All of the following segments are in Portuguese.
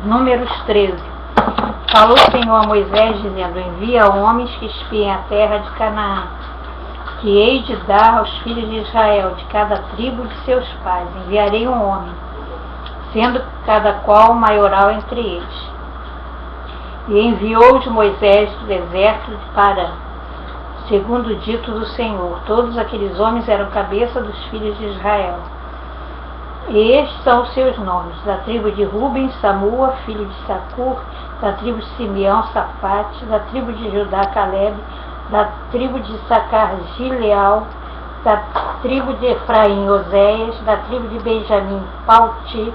Números 13. Falou o Senhor a Moisés, dizendo: envia homens que espiem a terra de Canaã, que hei de dar aos filhos de Israel, de cada tribo de seus pais. Enviarei um homem, sendo cada qual maioral entre eles. E enviou-os Moisés do deserto de Parã, segundo o dito do Senhor. Todos aqueles homens eram cabeça dos filhos de Israel. E estes são os seus nomes: da tribo de Ruben, Samua, filho de Sacur; da tribo de Simeão, Safate; da tribo de Judá, Caleb; da tribo de Issacar, Gileal; da tribo de Efraim, Oséias; da tribo de Benjamim, Palti;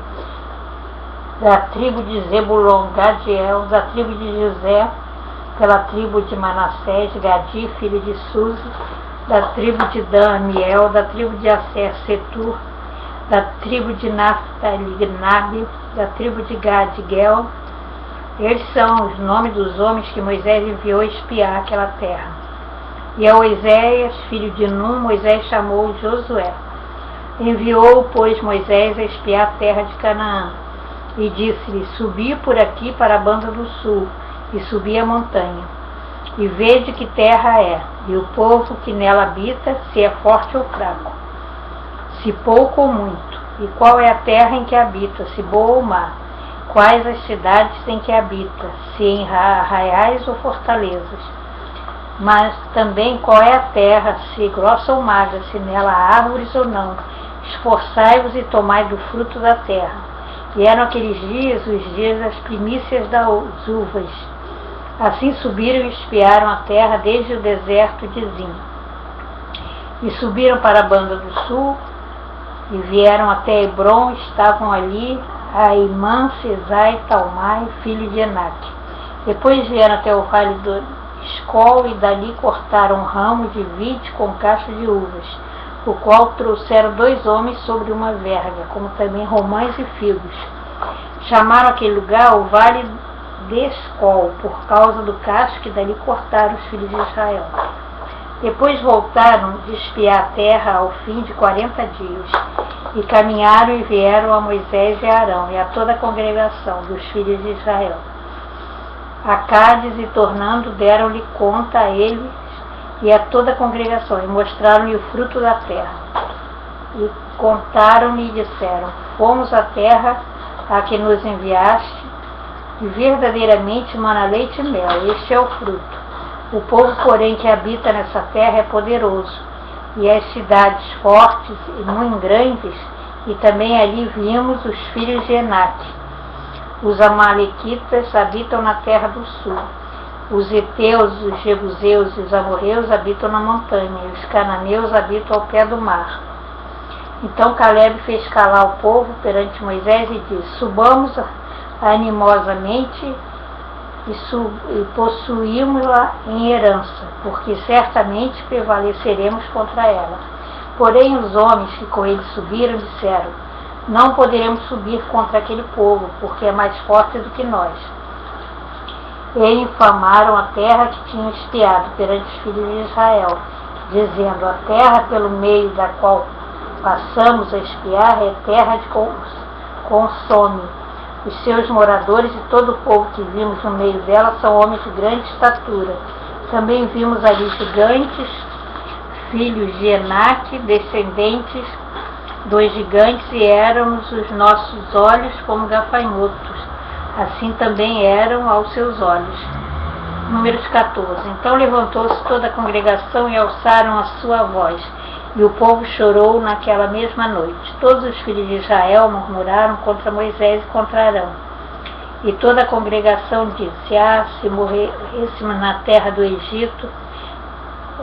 da tribo de Zebulon, Gadiel; da tribo de José, pela tribo de Manassés, Gadi, filho de Suzi; da tribo de Dan, Amiel; da tribo de Asser, Setur; da tribo de Naphtali, Nabe; da tribo de Gad, Gel. Eles são os nomes dos homens que Moisés enviou espiar aquela terra. E a Oséias, filho de Num, Moisés chamou Josué. Enviou, pois, Moisés a espiar a terra de Canaã, e disse-lhe: subi por aqui para a banda do sul, e subi a montanha, e vede que terra é, e o povo que nela habita, se é forte ou fraco, se pouco ou muito, e qual é a terra em que habita, se boa ou má, quais as cidades em que habita, se em arraiais ou fortalezas, mas também qual é a terra, se grossa ou magra, se nela há árvores ou não. Esforçai-vos e tomai do fruto da terra. E eram aqueles dias os dias das primícias das uvas. Assim subiram e espiaram a terra desde o deserto de Zim. E subiram para a banda do sul, e vieram até Hebron. Estavam ali Aimã, Sesai e Talmai, filho de Enac. Depois vieram até o vale do Escol, e dali cortaram um ramo de vide com cacho de uvas, o qual trouxeram 2 homens sobre uma verga, como também romães e figos. Chamaram aquele lugar o vale de Escol, por causa do cacho que dali cortaram os filhos de Israel. Depois voltaram de espiar a terra ao fim de 40 dias, e caminharam e vieram a Moisés e a Arão, e a toda a congregação dos filhos de Israel. A Cádiz, e tornando, deram-lhe conta a eles e a toda a congregação, e mostraram-lhe o fruto da terra. E contaram-lhe e disseram: fomos à terra a que nos enviaste, e verdadeiramente mana leite e mel, este é o fruto. O povo, porém, que habita nessa terra é poderoso, e as cidades fortes e muito grandes, e também ali vimos os filhos de Enac. Os amalequitas habitam na terra do sul. Os heteus, os jebuseus e os amorreus habitam na montanha, e os cananeus habitam ao pé do mar. Então Caleb fez calar o povo perante Moisés e disse: subamos animosamente e possuímos-la em herança, porque certamente prevaleceremos contra ela. Porém os homens que com ele subiram disseram: não poderemos subir contra aquele povo, porque é mais forte do que nós. E infamaram a terra que tinham espiado perante os filhos de Israel, dizendo: a terra pelo meio da qual passamos a espiar é terra de consome. Os seus moradores e todo o povo que vimos no meio dela são homens de grande estatura. Também vimos ali gigantes, filhos de Enac, descendentes dos gigantes, e éramos os nossos olhos como gafanhotos, assim também eram aos seus olhos. Números 14. Então levantou-se toda a congregação e alçaram a sua voz, e o povo chorou naquela mesma noite. Todos os filhos de Israel murmuraram contra Moisés e contra Arão. E toda a congregação disse: se morrêssemos na terra do Egito,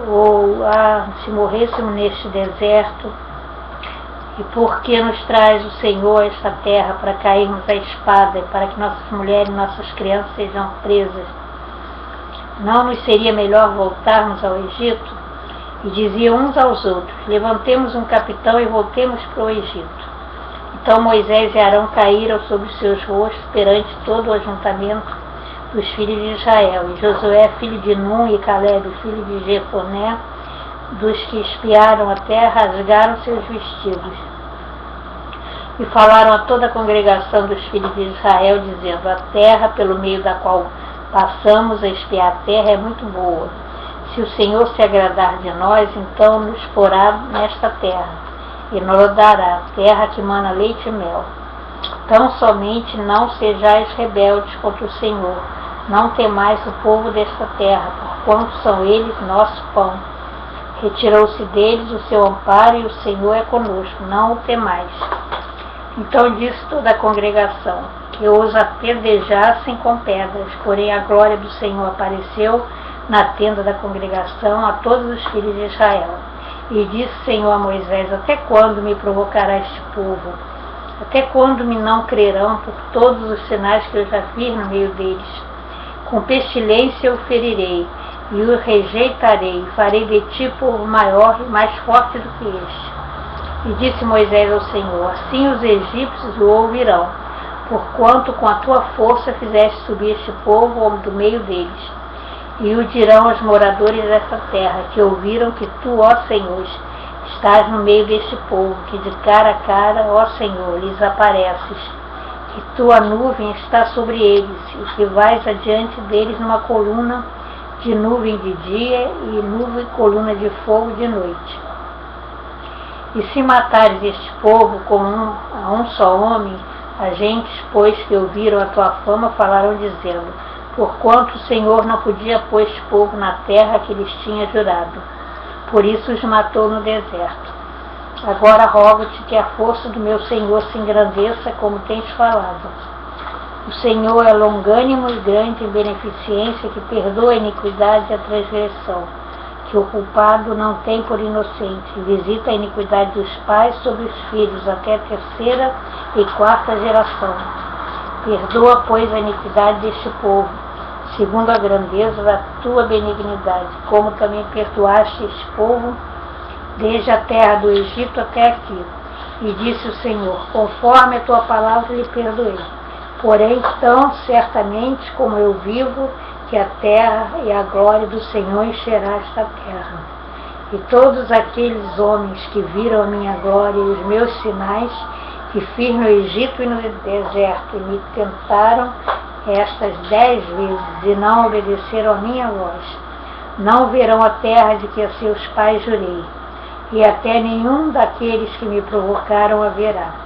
ou se morrêssemos neste deserto, e por que nos traz o Senhor a esta terra para cairmos à espada, e para que nossas mulheres e nossas crianças sejam presas? Não nos seria melhor voltarmos ao Egito? E diziam uns aos outros: levantemos um capitão e voltemos para o Egito. Então Moisés e Arão caíram sobre os seus rostos perante todo o ajuntamento dos filhos de Israel. E Josué, filho de Num, e Caleb, filho de Jefoné, dos que espiaram a terra, rasgaram seus vestidos. E falaram a toda a congregação dos filhos de Israel, dizendo: a terra pelo meio da qual passamos a espiar a terra é muito boa. Se o Senhor se agradar de nós, então nos porá nesta terra, e nos dará terra que mana leite e mel. Tão somente não sejais rebeldes contra o Senhor, não temais o povo desta terra, porquanto são eles nosso pão. Retirou-se deles o seu amparo, e o Senhor é conosco, não o temais. Então disse toda a congregação: que os apedrejassem com pedras, porém a glória do Senhor apareceu na tenda da congregação a todos os filhos de Israel. E disse o Senhor a Moisés: até quando me provocará este povo? Até quando me não crerão por todos os sinais que eu já fiz no meio deles? Com pestilência o ferirei, e o rejeitarei, e farei de ti povo maior e mais forte do que este. E disse Moisés ao Senhor: assim os egípcios o ouvirão, porquanto com a tua força fizeste subir este povo do meio deles. E o dirão aos moradores desta terra, que ouviram que tu, ó Senhor, estás no meio deste povo, que de cara a cara, ó Senhor, lhes apareces, que tua nuvem está sobre eles, e que vais adiante deles numa coluna de nuvem de dia e nuvem e coluna de fogo de noite. E se matares este povo como a um só homem, as gentes, pois, que ouviram a tua fama, falaram dizendo: porquanto o Senhor não podia pôr este povo na terra que lhes tinha jurado. Por isso os matou no deserto. Agora rogo-te que a força do meu Senhor se engrandeça, como tens falado. O Senhor é longânimo e grande em beneficência, que perdoa a iniquidade e a transgressão, que o culpado não tem por inocente, visita a iniquidade dos pais sobre os filhos até a terceira e quarta geração. Perdoa, pois, a iniquidade deste povo, segundo a grandeza da tua benignidade, como também perdoaste este povo desde a terra do Egito até aqui. E disse o Senhor: conforme a tua palavra lhe perdoei. Porém, tão certamente como eu vivo, que a terra e a glória do Senhor encherá esta terra. E todos aqueles homens que viram a minha glória e os meus sinais, que fiz no Egito e no deserto, e me tentaram estas 10 vezes, e não obedeceram a minha voz, não verão a terra de que a seus pais jurei, e até nenhum daqueles que me provocaram a verá.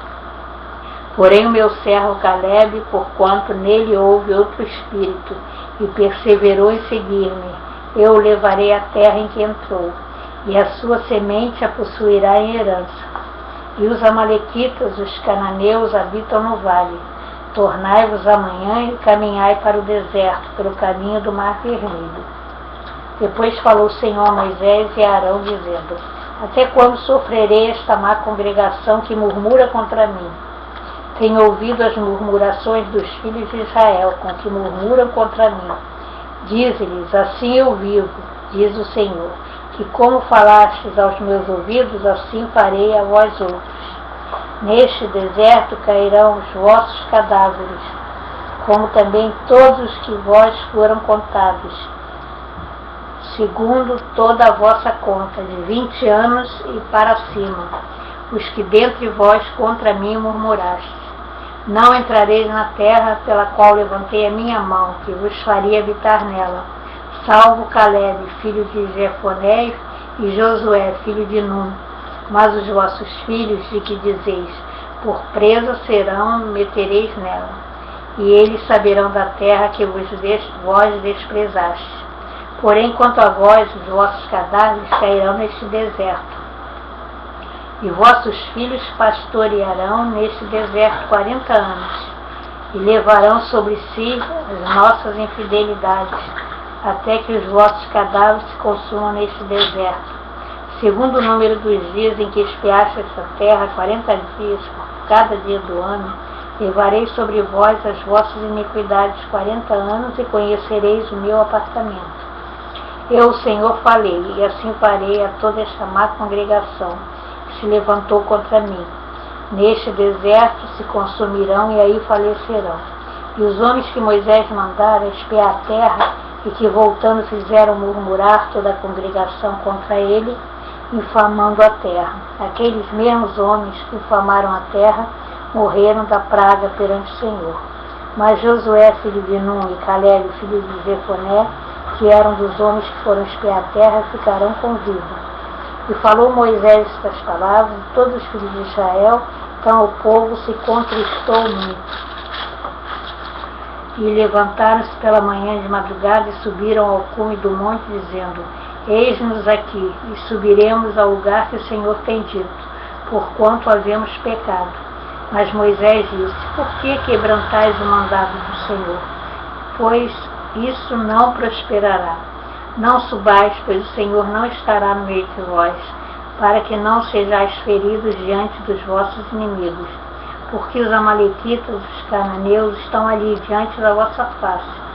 Porém o meu servo Calebe, porquanto nele houve outro espírito, e perseverou em seguir-me, eu o levarei à terra em que entrou, e a sua semente a possuirá em herança. E os amalequitas, os cananeus, habitam no vale. Tornai-vos amanhã e caminhai para o deserto, pelo caminho do Mar Vermelho. Depois falou o Senhor a Moisés e a Arão, dizendo: até quando sofrerei esta má congregação que murmura contra mim? Tenho ouvido as murmurações dos filhos de Israel, com que murmuram contra mim. Dize-lhes: assim eu vivo, diz o Senhor, que como falastes aos meus ouvidos, assim farei a vós outros. Neste deserto cairão os vossos cadáveres, como também todos os que vós foram contados, segundo toda a vossa conta, de 20 anos e para cima, os que dentre vós contra mim murmurastes. Não entrareis na terra pela qual levantei a minha mão, que vos faria habitar nela, salvo Calebe, filho de Jefoné, e Josué, filho de Num. Mas os vossos filhos, de que dizeis: por presa serão, metereis nela. E eles saberão da terra que vós desprezastes. Porém, quanto a vós, os vossos cadáveres cairão neste deserto. E vossos filhos pastorearão neste deserto 40 anos, e levarão sobre si as nossas infidelidades, até que os vossos cadáveres se consumam neste deserto. Segundo o número dos dias em que espiaste esta terra, 40 dias por cada dia do ano, levarei sobre vós as vossas iniquidades 40 anos, e conhecereis o meu apartamento. Eu, o Senhor, falei, e assim farei a toda esta má congregação que se levantou contra mim. Neste deserto se consumirão e aí falecerão. E os homens que Moisés mandara espiar a terra, e que voltando fizeram murmurar toda a congregação contra ele, infamando a terra. Aqueles mesmos homens que infamaram a terra morreram da praga perante o Senhor. Mas Josué, filho de Nun, e Caleb, filho de Jefoné, que eram dos homens que foram espiar a terra, ficarão com vida. E falou Moisés estas palavras, e todos os filhos de Israel, então o povo se contristou muito. E levantaram-se pela manhã de madrugada e subiram ao cume do monte, dizendo: Eis-nos aqui, e subiremos ao lugar que o Senhor tem dito, porquanto havemos pecado. Mas Moisés disse: Por que quebrantais o mandado do Senhor? Pois isso não prosperará. Não subais, pois o Senhor não estará no meio de vós, para que não sejais feridos diante dos vossos inimigos. Porque os amalequitas, os cananeus, estão ali diante da vossa face.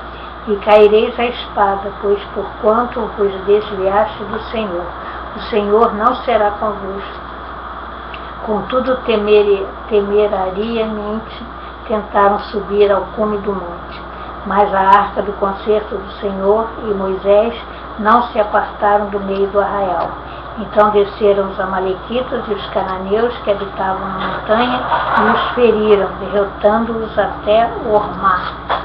E caireis a espada, pois porquanto vos desviaste do Senhor, o Senhor não será convosco. Contudo, temerariamente tentaram subir ao cume do monte. Mas a arca do concerto do Senhor e Moisés não se apartaram do meio do arraial. Então desceram os amalequitas e os cananeus que habitavam na montanha e os feriram, derrotando-os até Ormá.